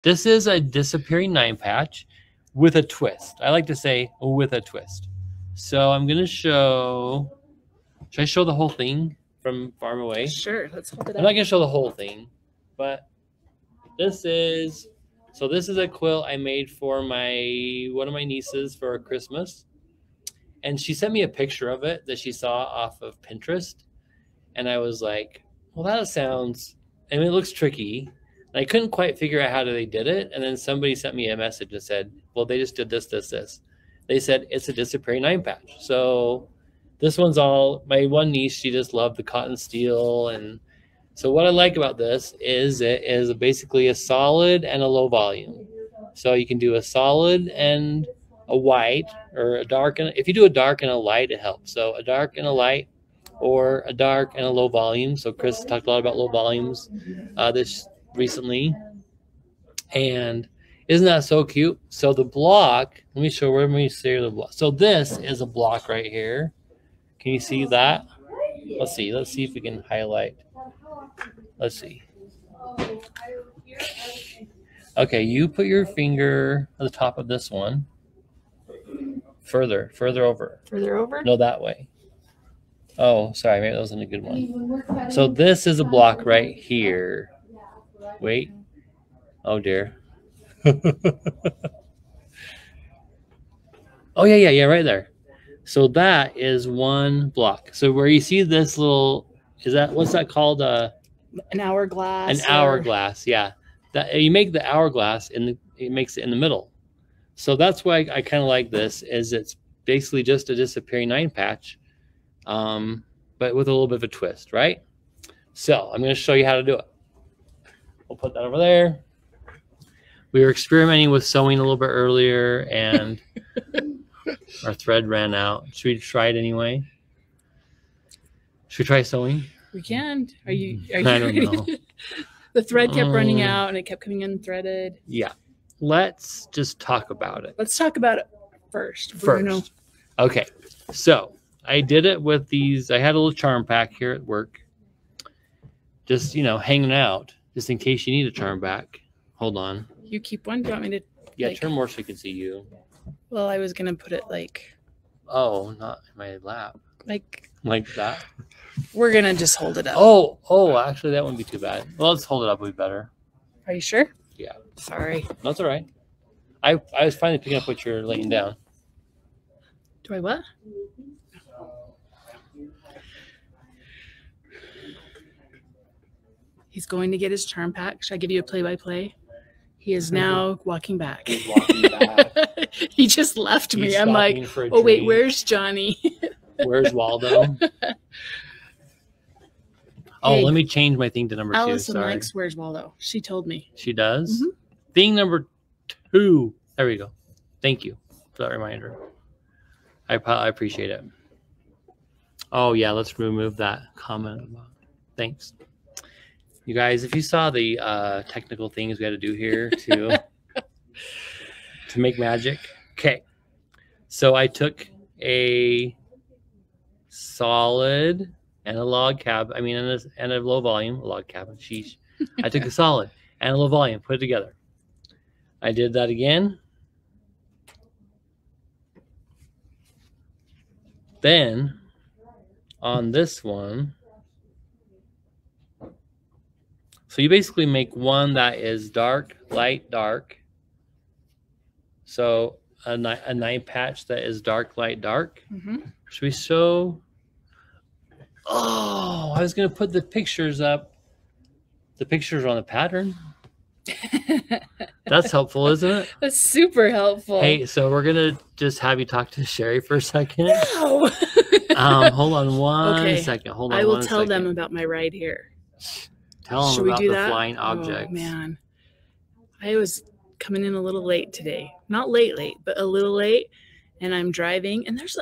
This is a disappearing 9-patch with a twist. I like to say with a twist. So I'm going to show... Should I show the whole thing from far away? Sure, let's hold it up. I'm not going to show the whole thing, but this is... So this is a quilt I made for one of my nieces for Christmas. And she sent me a picture of it that she saw off of Pinterest. And I was like, well, that sounds... I mean, it looks tricky. And I couldn't quite figure out how they did it. And then somebody sent me a message that said, well, they just did this, this, this. They said, it's a disappearing 9-patch. So this one's all... My one niece, she just loved the cotton steel. And so what I like about this is it is basically a solid and a low volume. So you can do a solid and a white, or a dark. And if you do a dark and a light, it helps. So a dark and a light, or a dark and a low volume. So Chris talked a lot about low volumes this recently. And isn't that so cute? So the block, let me show where we see the block. So this is a block right here. Can you see that? Let's see if we can highlight. Let's see. Okay, you put your finger at the top of this one. Further over. Further over? No, that way. Oh, sorry, maybe that wasn't a good one. So this is a block right here. Wait. Oh, dear. Oh, yeah, right there. So that is one block. So where you see this little, what's that called? An hourglass. An hourglass, yeah. That you make the hourglass, and it makes it in the middle. So that's why I kind of like this, is it's basically just a disappearing 9-patch, but with a little bit of a twist, right? So I'm going to show you how to do it. We'll put that over there. We were experimenting with sewing a little bit earlier, and our thread ran out. Should we try it anyway? Should we try sewing? We can. Are you I don't ready? know. The thread kept running out, and it kept coming unthreaded. Yeah. Let's just talk about it. Let's talk about it first. Bruno. Okay. So I did it with these. I had a little charm pack here at work. Just, hanging out, just in case you need a charm pack. Hold on. You keep one? Do you want me to? Yeah, turn more so we can see you. Well, I was going to put it like... Oh, not in my lap. Like that? We're going to just hold it up. Oh, actually, that wouldn't be too bad. Well, let's hold it up. It would be better. Are you sure? Yeah. Sorry. That's all right. I was finally picking up what you're laying down. Do I what? He's going to get his charm pack. Should I give you a play-by-play? He is now walking back. He's walking back. He just left me. I'm like, oh, wait, where's Johnny? Where's Waldo? Oh, let me change my thing to number 2. Allison Sorry. likes Where's Waldo. She told me. She does? Mm-hmm. Thing number 2. There we go. Thank you for that reminder. I appreciate it. Oh, yeah, let's remove that comment. Thanks. You guys, if you saw the technical things we had to do here to make magic. Okay. So I took a solid and a log cabin. I mean, and a low volume, a log cabin. Sheesh. I took a solid and a low volume, put it together. I did that again. Then on this one, so you basically make one that is dark, light, dark. So a 9-patch that is dark, light, dark. Mm-hmm. Should we show? Oh, I was going to put the pictures up. The pictures are on the pattern. That's helpful, isn't it? That's super helpful. Hey, so we're going to just have you talk to Cheri for a second. No. Hold on one second. Hold on. I will tell them about my ride here. Tell them about the flying objects. Oh, man. I was coming in a little late today. Not late, but a little late. And I'm driving, and there's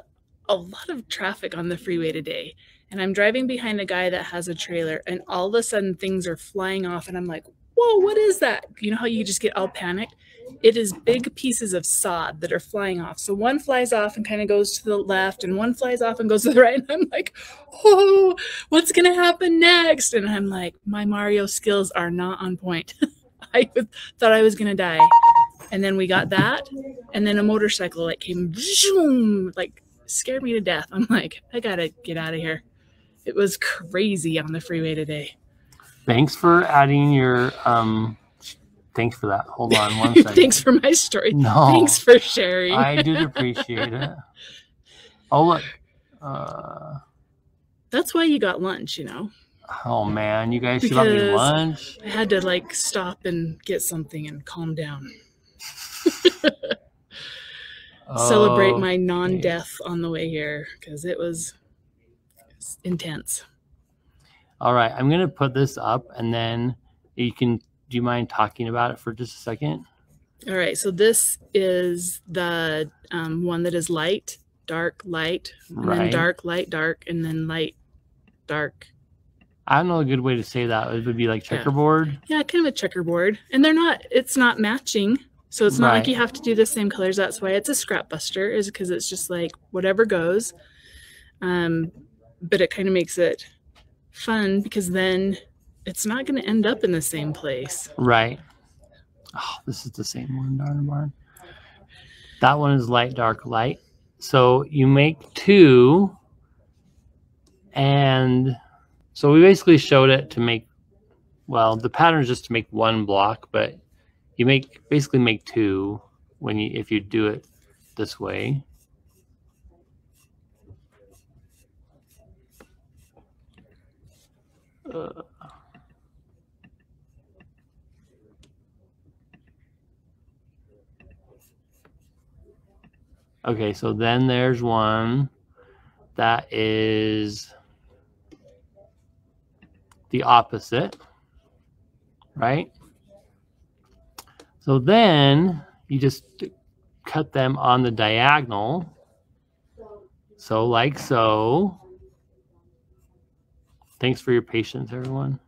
a lot of traffic on the freeway today. And I'm driving behind a guy that has a trailer, and all of a sudden things are flying off, and I'm like, whoa, what is that? You know how you just get all panicked? It is big pieces of sod that are flying off. So one flies off and kind of goes to the left, and one flies off and goes to the right. And I'm like, oh, what's going to happen next? And I'm like, my Mario skills are not on point. thought I was gonna die. And then we got that, and then a motorcycle like came, zoom, like scared me to death. I'm like, I gotta get out of here. It was crazy on the freeway today. Thanks for adding your thanks for that. Hold on one second. Thanks for my story. No, thanks for sharing. I do appreciate it. Oh look. That's why you got lunch, you know. Oh man, you guys should have me lunch. I had to like stop and get something and calm down. Celebrate my non-death on the way here because it was intense. All right, I'm gonna put this up and then you can. Do you mind talking about it for just a second? All right, so this is the one that is light, dark, light, and then dark, light, dark, and then light, dark. I don't know a good way to say that. It would be like checkerboard. Yeah, kind of a checkerboard. And they're not, it's not matching. So it's not like you have to do the same colors. That's why it's a scrap buster, is because it's just like whatever goes. But it kind of makes it fun because then it's not going to end up in the same place. Right. Oh, this is the same one, darn barn. That one is light, dark, light. So you make two. And so we basically showed it to make, well, the pattern is just to make one block, but you basically make two if you do it this way. Okay, so then there's one that is the opposite, right? So then you just cut them on the diagonal. So like so. Thanks for your patience, everyone.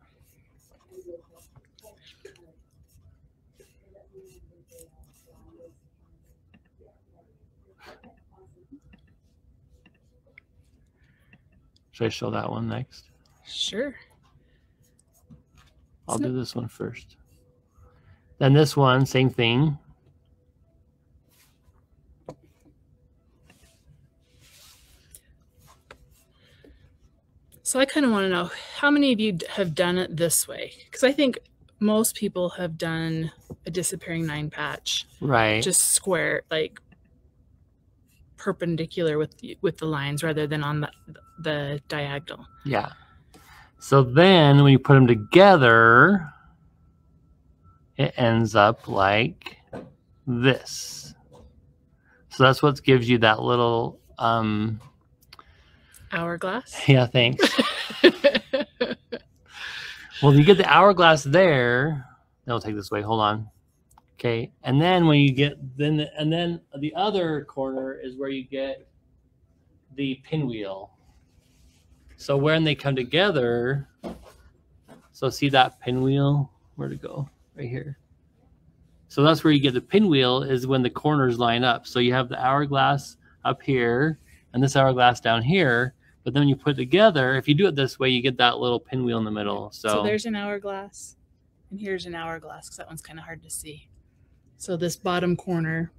Should I show that one next? Sure. I'll do this one first. Then this one, same thing. So I kind of want to know, how many of you have done it this way? Because I think most people have done a disappearing 9 patch. Right. Just square, like perpendicular with the lines rather than on the diagonal. Yeah. So then when you put them together, it ends up like this. So that's what gives you that little hourglass. Yeah, thanks. Well, you get the hourglass there. I'll take this way. Hold on. Okay, and then when you get then the other corner is where you get the pinwheel. So when they come together, so see that pinwheel? Where'd it go? Right here. So that's where you get the pinwheel, is when the corners line up. So you have the hourglass up here and this hourglass down here. But then when you put it together, if you do it this way, you get that little pinwheel in the middle. So there's an hourglass, and here's an hourglass, because that one's kind of hard to see. So this bottom corner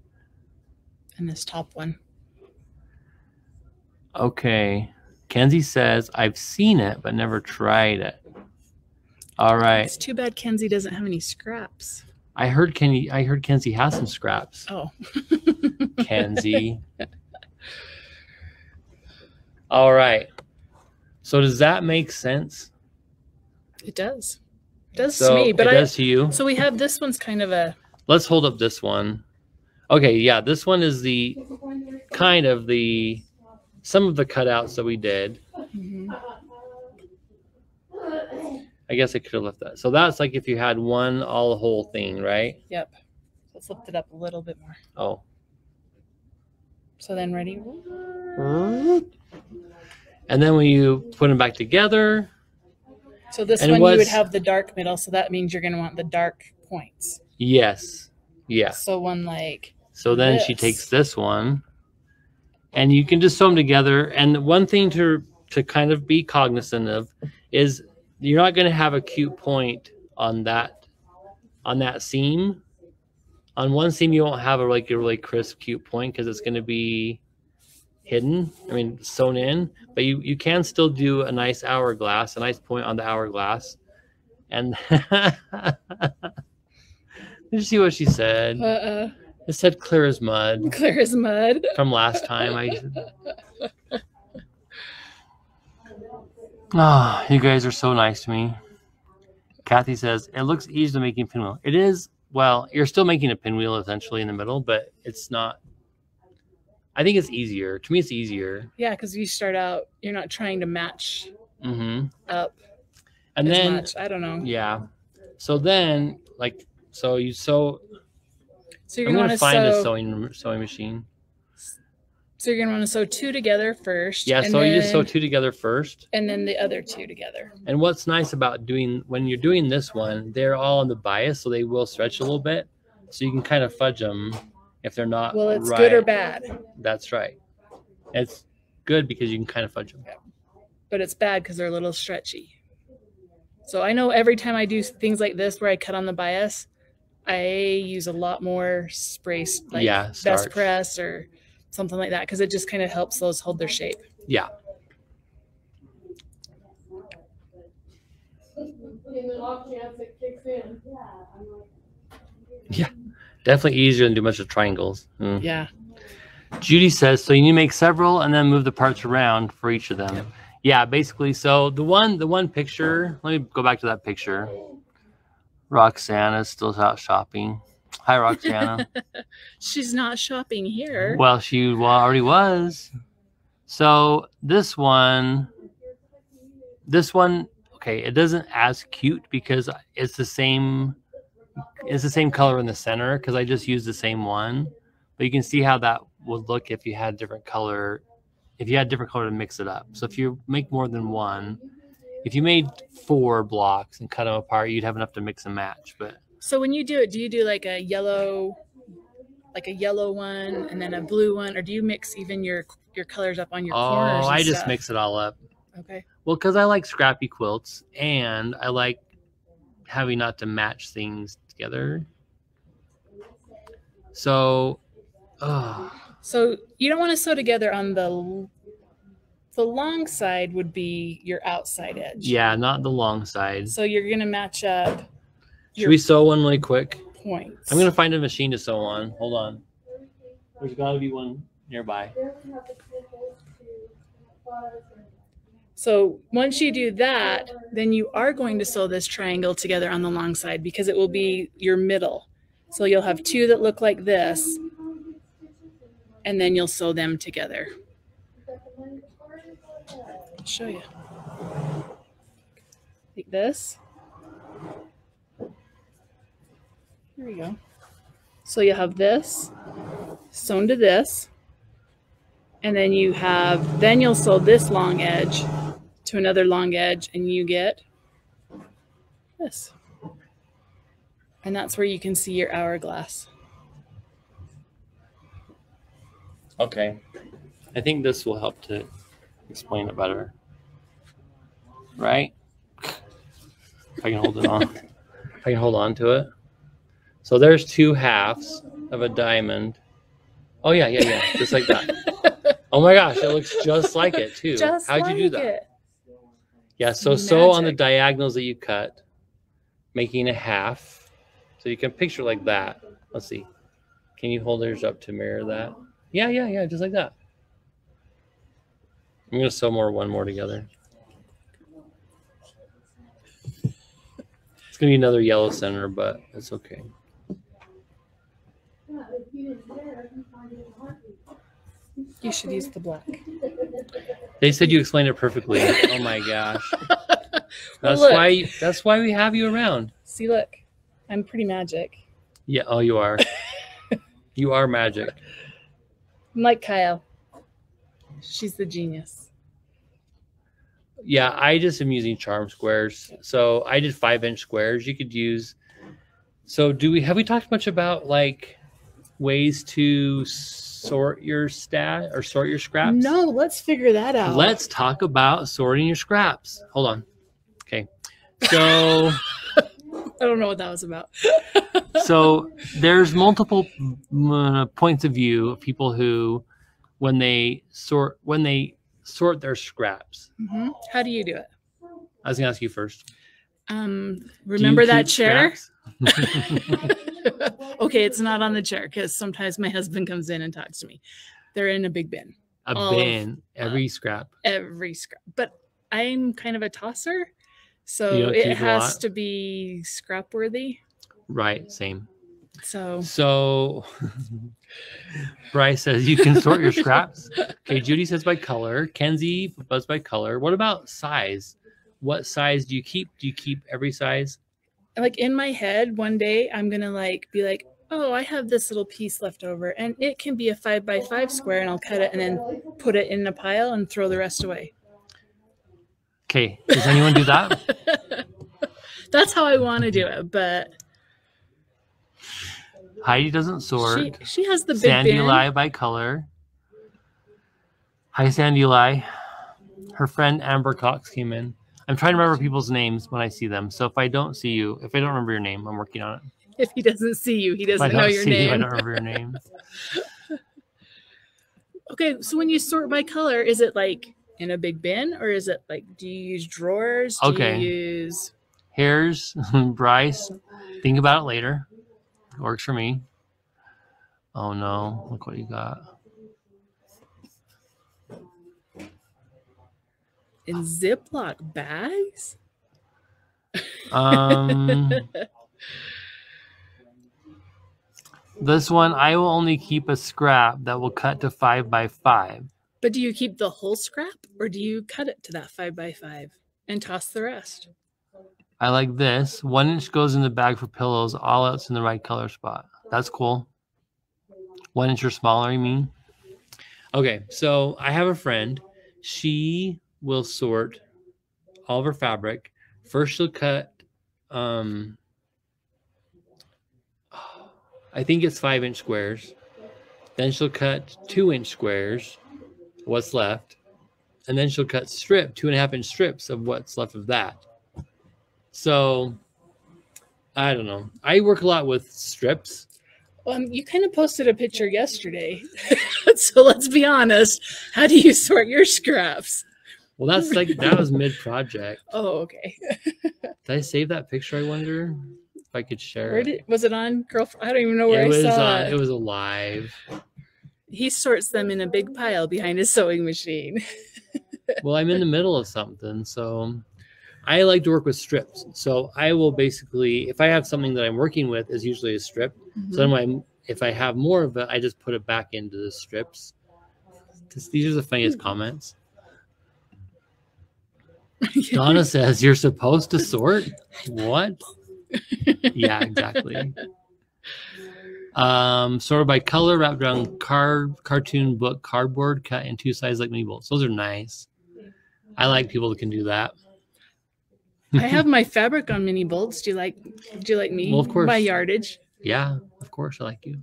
and this top one. Okay. Kenzie says, I've seen it, but never tried it. All right. It's too bad Kenzie doesn't have any scraps. I heard Kenzie has some scraps. Oh. Kenzie. All right. So does that make sense? It does. It does to me. But it does to you? So we have this one's kind of a... Let's hold up this one. Okay, yeah, this one is the kind of the... Some of the cutouts that we did. Mm-hmm. I guess I could have left that. So that's like if you had one, all the whole thing, right? Yep. Let's lift it up a little bit more. Oh. So then ready? And then when you put them back together. So this one you would have the dark middle, so that means you're going to want the dark points. Yes. Yeah. So one like So then she takes this one. And you can just sew them together. And one thing to kind of be cognizant of is you're not going to have a cute point on that on that seam. On one seam, you won't have a really crisp, cute point because it's going to be hidden. I mean, sewn in. But you can still do a nice hourglass, a nice point on the hourglass. And did you see what she said? It said clear as mud. Clear as mud. From last time. Oh, you guys are so nice to me. Kathy says, it looks easy to making a pinwheel. It is. Well, you're still making a pinwheel essentially in the middle, but it's not. I think it's easier. To me, it's easier. Yeah, because you start out, you're not trying to match up. And then, much. I don't know. Yeah. So then, so you sew. So you're I'm going to find a sewing machine. So you're going to want to sew 2 together first. Yeah, so you just sew 2 together first. And then the other 2 together. And what's nice about when you're doing this one, they're all on the bias, so they will stretch a little bit. So you can kind of fudge them if they're not Well, it's right. good or bad. That's right. It's good because you can kind of fudge them. But it's bad because they're a little stretchy. So I know every time I do things like this where I cut on the bias, I use a lot more spray, like Best Press or something like that, because it just kind of helps those hold their shape. Yeah. Yeah. Definitely easier than do a bunch of triangles. Yeah. Judy says, so you need to make several and then move the parts around for each of them. Yep. Yeah, basically. So the one picture, let me go back to that picture. Roxana's still out shopping. Hi, Roxana. She's not shopping here. Well, she already was. So this one, okay, it doesn't as cute because it's the same color in the center because I just used the same one. But you can see how that would look if you had different color. If you had different color to mix it up. So if you make more than one, if you made 4 blocks and cut them apart, you'd have enough to mix and match. But so when you do it, do you do like a yellow one and then a blue one, or do you mix even your colors up on your corners? Oh, I just mix it all up. Okay. Well, because I like scrappy quilts and I like having not to match things together. So, So you don't want to sew together on the long side would be your outside edge. Yeah, not the long side. So you're going to match up. Should we sew one really quick? Points. I'm going to find a machine to sew on. Hold on. There's got to be one nearby. So once you do that, then you are going to sew this triangle together on the long side because it will be your middle. So you'll have 2 that look like this, and then you'll sew them together. I'll show you. Like this. Here we go. So you'll have this sewn to this, and then you'll sew this long edge to another long edge, and you get this. And that's where you can see your hourglass. Okay. I think this will help to explain it better. Right? If I can hold it on. If I can hold on to it. So there's 2 halves of a diamond. Oh, yeah. Just like that. Oh, my gosh. It looks just like it, too. How'd you do that? Yeah, so sew on the diagonals that you cut, making a half. So you can picture like that. Let's see. Can you hold yours up to mirror that? Yeah, just like that. I'm going to sew one more together. It's going to be another yellow center, but it's okay. You should use the black. They said you explained it perfectly. Oh my gosh. That's why we have you around. See, look. I'm pretty magic. Yeah, oh, you are. You are magic. I'm like Kyle. She's the genius. Yeah, I just am using charm squares. So I did 5-inch squares. You could use. So have we talked much about like ways to sort your sort your scraps? No, let's figure that out. Let's talk about sorting your scraps. Hold on. Okay. So I don't know what that was about. So there's multiple points of view of people who, when they sort their scraps. Mm-hmm. How do you do it? I was gonna ask you first. Remember that chair? Scraps? Okay, it's not on the chair because sometimes my husband comes in and talks to me. They're in a big bin. Every scrap. Every scrap. But I'm kind of a tosser, so it has to be scrap worthy. Right, same. So Bryce says you can sort your scraps. Okay, Judy says by color. Kenzie does by color. What about size? What size do you keep? Do you keep every size? Like in my head, one day I'm gonna be like, oh, I have this little piece left over, and it can be a 5x5 square, and I'll cut it and then put it in a pile and throw the rest away. Okay, does anyone do that? That's how I want to do it, but Heidi doesn't sort. She has the big Sandy bin. Lie by color. Hi, Sandy Lie. Her friend Amber Cox came in. I'm trying to remember people's names when I see them. So if I don't see you, if I don't remember your name, I'm working on it. If he doesn't see you, he doesn't know your name. I don't remember your name. Okay, so when you sort by color, is it like in a big bin, or is it like, do you use drawers? Do you use... Here's Bryce. Think about it later. It works for me. Oh no, look what you got. In Ziploc bags? This one, I will only keep a scrap that will cut to 5x5. But do you keep the whole scrap, or do you cut it to that 5x5 and toss the rest? I like this. 1 inch goes in the bag for pillows. All out's in the right color spot. That's cool. 1 inch or smaller, you mean? Okay, so I have a friend. She will sort all of her fabric. First, she'll cut, I think it's 5-inch squares. Then she'll cut 2-inch squares, what's left. And then she'll cut 2.5-inch strips of what's left of that. So, I don't know. I work a lot with strips. You kind of posted a picture yesterday. So let's be honest. How do you sort your scraps? Well, that was mid-project. Oh, okay. Did I save that picture, I wonder? If I could share it. Was it on Girlfriend? I don't even know where I saw it. It was alive. He sorts them in a big pile behind his sewing machine. Well, I'm in the middle of something, so I like to work with strips. So I will basically, if I have something that I'm working with, is usually a strip. Mm-hmm. So then if I have more of it, I just put it back into the strips. These are the funniest comments. Donna says, you're supposed to sort? What? Yeah, exactly. Sorted by color, wrapped around cartoon book cardboard, cut in 2 sizes like mini bolts. Those are nice. I like people that can do that. I have my fabric on mini bolts. Do you like me? Well, of course. My yardage. Yeah, of course I like you.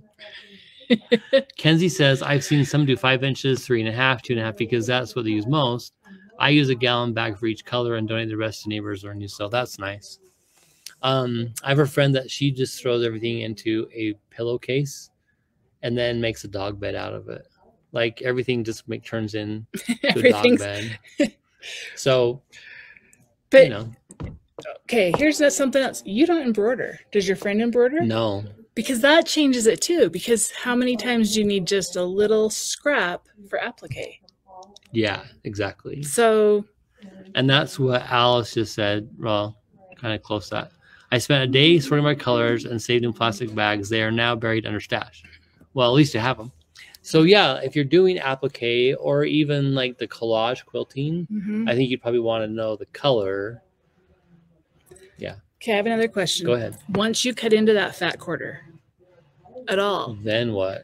Kenzie says, I've seen some do 5 inches, 3.5, 2.5, because that's what they use most. I use a gallon bag for each color and donate the rest to neighbors or new. So that's nice. I have a friend that she just throws everything into a pillowcase and then makes a dog bed out of it. Like everything just turns into a dog bed. So, but, okay, here's something else. You don't embroider. Does your friend embroider? No. Because that changes it too. Because how many times do you need just a little scrap for applique? Yeah, exactly. So. And that's what Alice just said. Well, kind of close to that. I spent a day sorting my colors and saved in plastic bags. They are now buried under stash. Well, at least you have them. So yeah, if you're doing applique or even like the collage quilting, I think you'd probably want to know the color. Yeah. Okay, I have another question. Go ahead. Once you cut into that fat quarter at all, then what?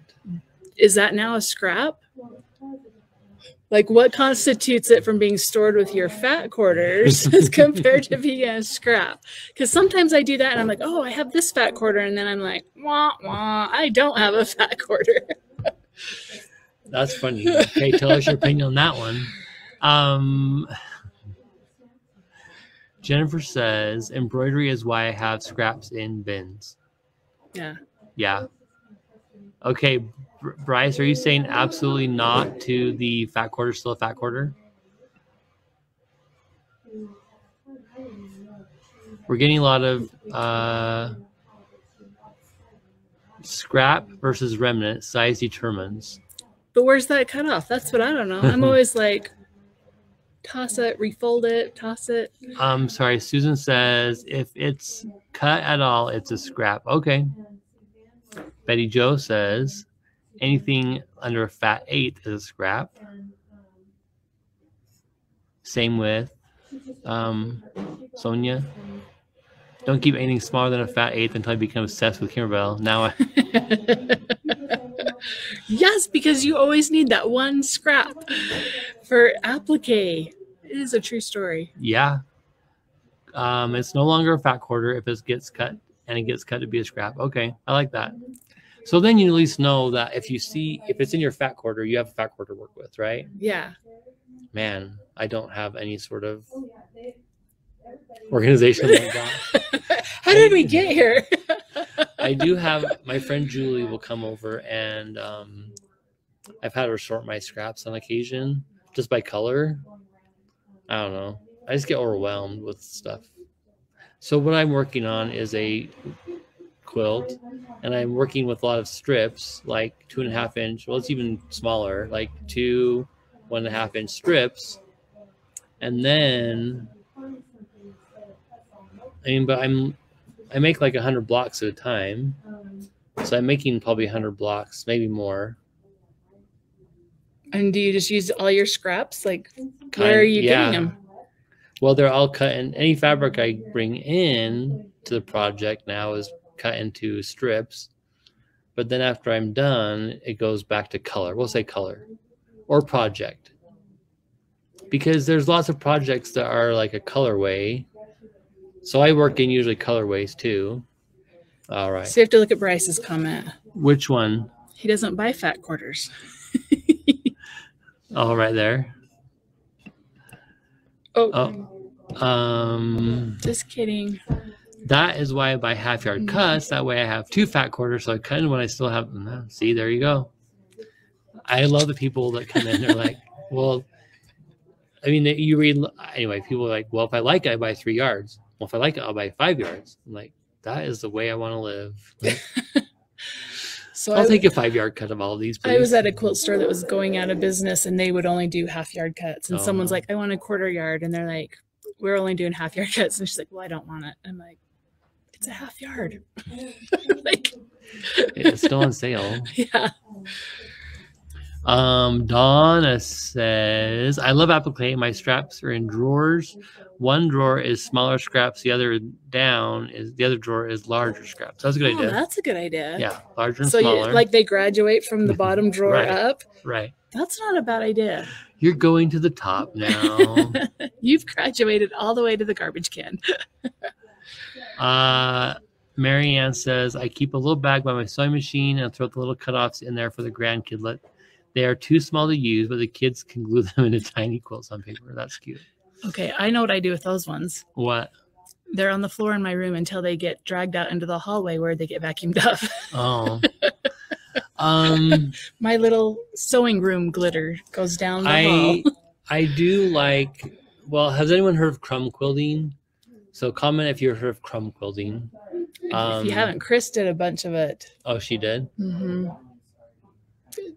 Is that now a scrap? Like, what constitutes it from being stored with your fat quarters as compared to being a scrap? Because sometimes I do that and I'm like, oh, I have this fat quarter. And then I'm like, wah, wah, I don't have a fat quarter. That's funny. Okay, tell us your opinion on that one. Jennifer says embroidery is why I have scraps in bins. Yeah. Yeah. Okay, Bryce, are you saying absolutely not to the fat quarter, still a fat quarter? We're getting a lot of scrap versus remnant. Size determines. But where's that cut off? That's what I don't know. I'm always like, toss it, refold it, toss it. Sorry, Susan says if it's cut at all, it's a scrap. Okay. Betty Jo says anything under a fat 8 is a scrap. Same with Sonia. Don't keep anything smaller than a fat 8 until I become obsessed with Kimberbell. Now Yes, because you always need that one scrap for applique. It is a true story. Yeah. It's no longer a fat quarter if it gets cut and it gets cut to be a scrap. Okay, I like that. So then you at least know that if it's in your fat quarter, you have a fat quarter to work with, right? Yeah. Man, I don't have any sort of organization like that. How did we get here? I do have my friend Julie will come over and I've had her sort my scraps on occasion just by color. I don't know. I just get overwhelmed with stuff. So what I'm working on is a quilt, and I'm working with a lot of strips, like 2.5 inch. Well, it's even smaller, like 2 1.5 inch strips, and then I make like 100 blocks at a time, so I'm making probably 100 blocks, maybe more. And do you just use all your scraps? Like, where are you getting them? Well, they're all cut in. Any fabric I bring in to the project now is cut into strips. But then after I'm done, it goes back to color. We'll say color or project. Because there's lots of projects that are like a colorway. So I work in usually colorways too. All right. So you have to look at Bryce's comment. Which one? He doesn't buy fat quarters. All right there. Oh. Just kidding. That is why I buy half-yard cuts. That way I have 2 fat quarters, so I cut in when I still have them. See, there you go. I love the people that come in. They're like, well, I mean, you read, anyway, people are like, well, if I like it, I buy 3 yards. Well, if I like it, I'll buy 5 yards. I'm like, that is the way I want to live. So I'll take a 5-yard cut of all of these, please. I was at a quilt store that was going out of business, and they would only do half-yard cuts. And someone's like, I want a 1/4 yard. And they're like, we're only doing half-yard cuts. And she's like, well, I don't want it. I'm like, it's a half yard. Like, it's still on sale. Yeah. Donna says, I love applique. My straps are in drawers. One drawer is smaller scraps. The other drawer is larger scraps. That's a good idea. That's a good idea. Yeah, larger and smaller. Like they graduate from the bottom drawer up. Right. That's not a bad idea. You're going to the top now. You've graduated all the way to the garbage can. Marianne says, I keep a little bag by my sewing machine and throw the little cutoffs in there for the grandkid. They are too small to use, but the kids can glue them into tiny quilts on paper. That's cute. Okay, I know what I do with those ones. What? They're on the floor in my room until they get dragged out into the hallway where they get vacuumed up. Oh. My little sewing room glitter goes down the hall. I do like, well, has anyone heard of crumb quilting? So comment if you've heard of crumb quilting. If you haven't, Chris did a bunch of it. Oh, she did? Mm-hmm.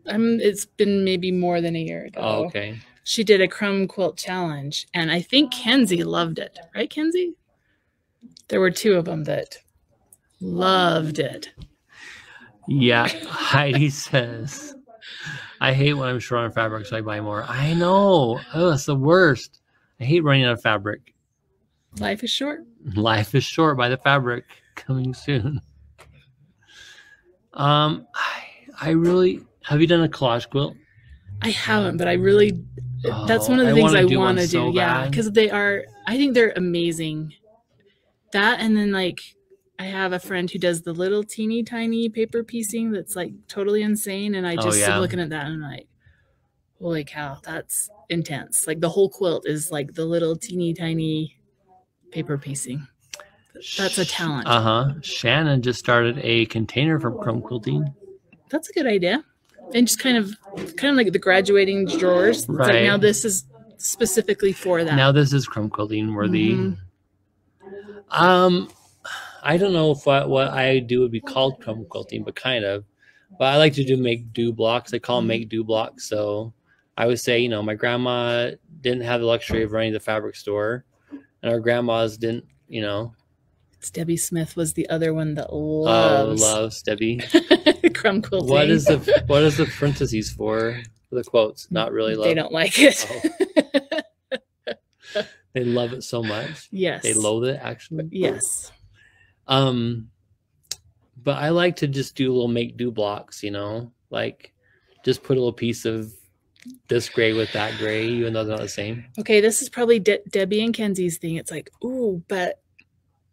It's been maybe more than a year ago. Oh, okay. She did a crumb quilt challenge, and I think Kenzie loved it. Right, Kenzie? There were 2 of them that loved it. Yeah. Heidi says, I hate when I'm short on fabric, so I buy more. I know. Oh, that's the worst. I hate running out of fabric. Life is short. Life is short. Buy the fabric. Coming soon. I really, have you done a collage quilt? I haven't, but I really, that's one of the things I want to do. So yeah, because I think they're amazing. That, and then like, I have a friend who does the little teeny tiny paper piecing that's like totally insane. And I just am looking at that and I'm like, holy cow, that's intense. Like the whole quilt is like the little teeny tiny paper piecing. That's a talent. Shannon just started a container for crumb quilting. That's a good idea. And just kind of like the graduating drawers. It's like now this is specifically for that. Now this is crumb quilting worthy. I don't know if what I do would be called crumb quilting, but kind of. But I like to make do blocks. I call them make do blocks. So I would say, you know, my grandma didn't have the luxury of running the fabric store, and our grandmas didn't, you know. Debbie Smith was the other one that loves Debbie. crumb quilting. What is the parentheses for the quotes? Not really love. They don't like it. They love it so much. Yes. They loathe it, actually. Yes. But I like to just do little make do blocks, you know, like just put a little piece of this gray with that gray, even though they're not the same. Okay, this is probably Debbie and Kenzie's thing. It's like, ooh, but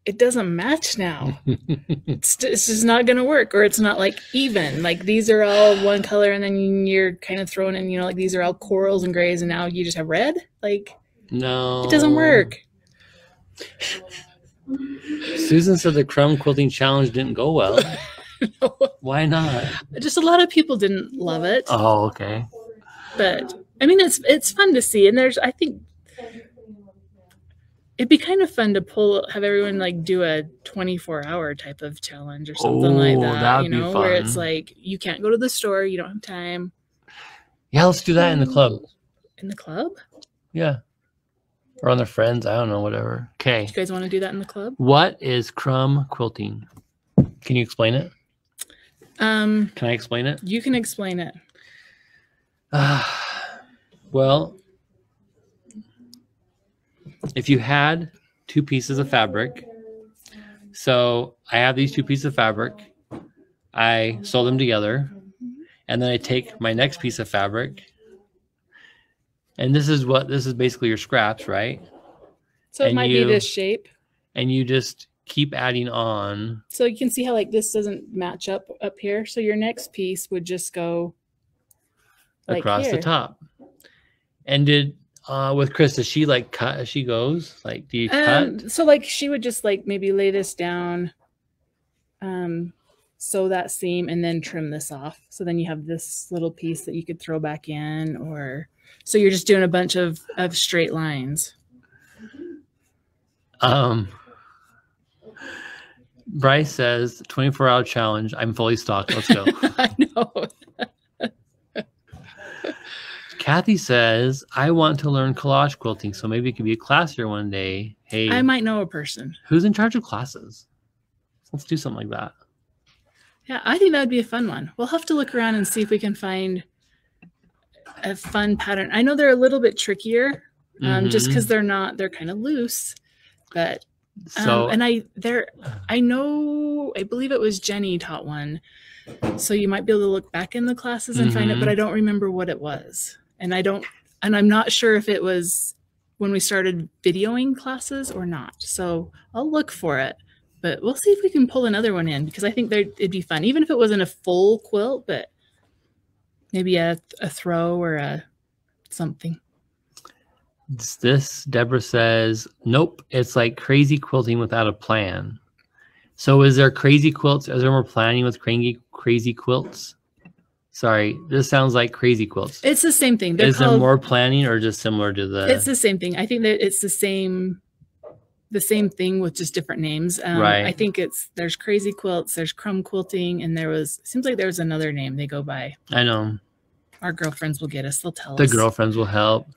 it doesn't match now. It's just not going to work, or it's not like even. Like these are all one color, and then you're kind of throwing in, you know, like these are all corals and grays, and now you just have red. Like, no, it doesn't work. Susan said the crumb quilting challenge didn't go well. No. Why not? Just a lot of people didn't love it. Oh, okay. But I mean, it's fun to see, and I think it'd be kind of fun to have everyone like do a 24-hour type of challenge or something like that. You know, where it's like you can't go to the store, you don't have time. Yeah, let's do that in the club. In the club? Yeah. Or on their friends, I don't know, whatever. Okay. You guys want to do that in the club? What is crumb quilting? Can you explain it? Can I explain it? You can explain it. Well, if you had two pieces of fabric, so I have these two pieces of fabric, I sew them together, and then I take my next piece of fabric, and this is basically your scraps, right? So it might be this shape. And you just keep adding on. So you can see how like this doesn't match up here. So your next piece would just go like across the top. And with Chris, does she like cut as she goes? Like, do you cut? So like she would just like maybe lay this down, sew that seam, and then trim this off. So then you have this little piece that you could throw back in, or so you're just doing a bunch of straight lines. Bryce says 24-hour challenge. I'm fully stocked. Let's go. I know. Kathy says, I want to learn collage quilting, so maybe it could be a class here one day. Hey, I might know a person. Who's in charge of classes? Let's do something like that. Yeah, I think that would be a fun one. We'll have to look around and see if we can find a fun pattern. I know they're a little bit trickier, just because they're kind of loose, but so and I believe it was Jenny taught one, so you might be able to look back in the classes and find it, but I don't remember what it was. And I'm not sure if it was when we started videoing classes or not. So I'll look for it, but we'll see if we can pull another one in, because I think it'd be fun, even if it wasn't a full quilt, but maybe a throw or a something. Deborah says, nope, it's like crazy quilting without a plan. So is there crazy quilts? Is there more planning with crazy quilts? Sorry, this sounds like crazy quilts. It's the same thing. Is there more planning or just similar to the... It's the same thing. I think that it's the same thing with just different names. Right. I think there's crazy quilts, there's crumb quilting, and seems like there was another name they go by. I know. Our girlfriends will get us. They'll tell us. The girlfriends will help. Yeah.